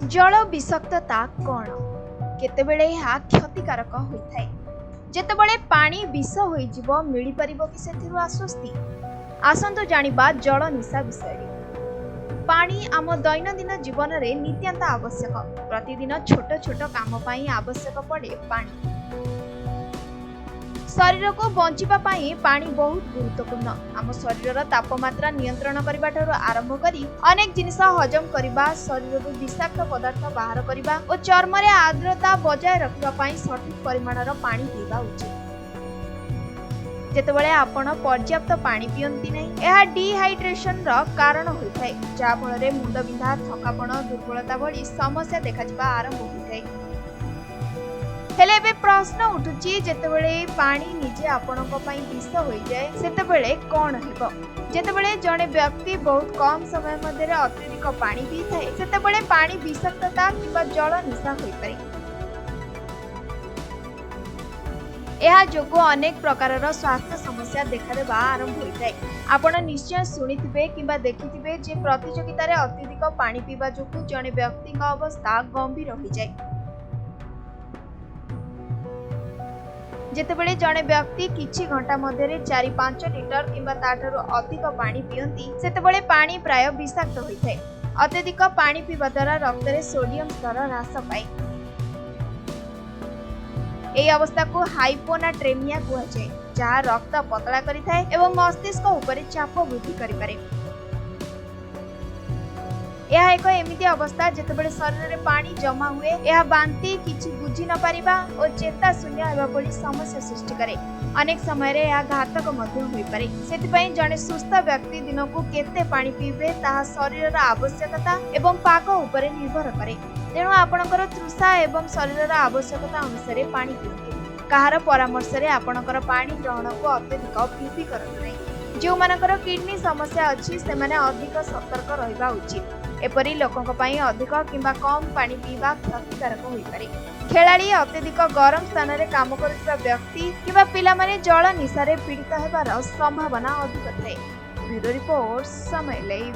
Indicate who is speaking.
Speaker 1: जल विषाक्तता कौन केतेबेले यह क्षतिकारक होइथाय जेतेबेले पानी विष होइजिवो मिली परिबो कि सेथिरु आश्वस्ति आसंतु जानिबा जल निशा विषय। पानी आम दैनंदिन जीवन रे नित्यांत आवश्यक। प्रतिदिन छोट छोट काम पई आवश्यक पड़े पानी। शरीर को बंचिबा पई पानी बहुत गुरुत्वपूर्ण। आम शरीर तापमात्रा नियंत्रण करबा ठारू आरंभ करी अनेक जिनिस हजम करबा, शरीर को विषाक्त पदार्थ बाहर करबा और चर्म रे आर्द्रता बजाय रखबा पई सठिक परिमाणर पानी पीबा उचित। जेतेबेले आपण पर्याप्त पानी पियंती नै एहा डिहाइड्रेशन रो कारण होइथाय, जा फल रे मुंड बिंधा, थकापण, दुर्बलता भली समस्या देखा जिबा आरंभ होइथाय। हेले बे प्रश्न उठुची जेतेबेले पानी निजे आपणक पई विष होई जाय सेतेबेले कोन हेबो। जेतेबेले जणे व्यक्ति बहुत कम समय मध्ये अत्यधिक पानी पी थाए सेतेबेले पानी विषाक्तता किबा जल निशा होई पारे। एहा जोगो अनेक प्रकारर स्वास्थ्य समस्या देखा देबा आरंभ होई थाए। आपण निश्चय सुनिथिबे किबा देखिथिबे जे प्रतियोगिता रे अत्यधिक पानी पीबा जोगु जणे व्यक्तिक अवस्था गंभीर होई जाय। जेतेबेले जणे व्यक्ति किछि घंटा मध्यरे 4-5 लिटर किंबा ताठारु अधिक पानी पियंती सेतेबेले पानी प्राय विषाक्त होइथाय। अत्यधिक पानी पीबा द्वारा रक्त रे सोडियम स्तर ह्रास पाए। एई अवस्था को हाइपोनाट्रेमिया कुहा जाय, जहा रक्त पतला करिथाय एवं मस्तिष्क उपरे चाप वृद्धि करि पारे। यह एक एमिति अवस्था जेतेबेले शरीर रे पानी जमा हुए, यह बांती किछि बुझी न पारिबा और चेता शून्य हेबा पड़ी समस्या सृष्टि करे। अनेक समय रे यह घातक मध्य होई पारे। सेतिपई जणे सुस्थ व्यक्ति दिनकु केते पानी पीबे ताहा शरीरर आवश्यकता एवं पाक उपरे निर्भर करे। तेणु आपणकर तृषा एवं शरीरर आवश्यकता अनुसार पानी पियंतु। कहार परामर्श रे आपणकर पानी ग्रहण को अत्यधिक पीपी करंतु नै। जो मानकर किडनी समस्या अछि सेमाने अधिक सतर्क रहिबा उचित। एपरी लोकंक पई अधिक किंबा कम पानी पीबा क्षतिकारक होई पारे। खेलाड़ी, अत्यधिक गरम स्थान रे काम करुवा व्यक्ति किंबा पिला माने जल निशा रे पीड़ित हेबार संभावना अधिक थाए। ब्यूरो रिपोर्ट समय लाइव।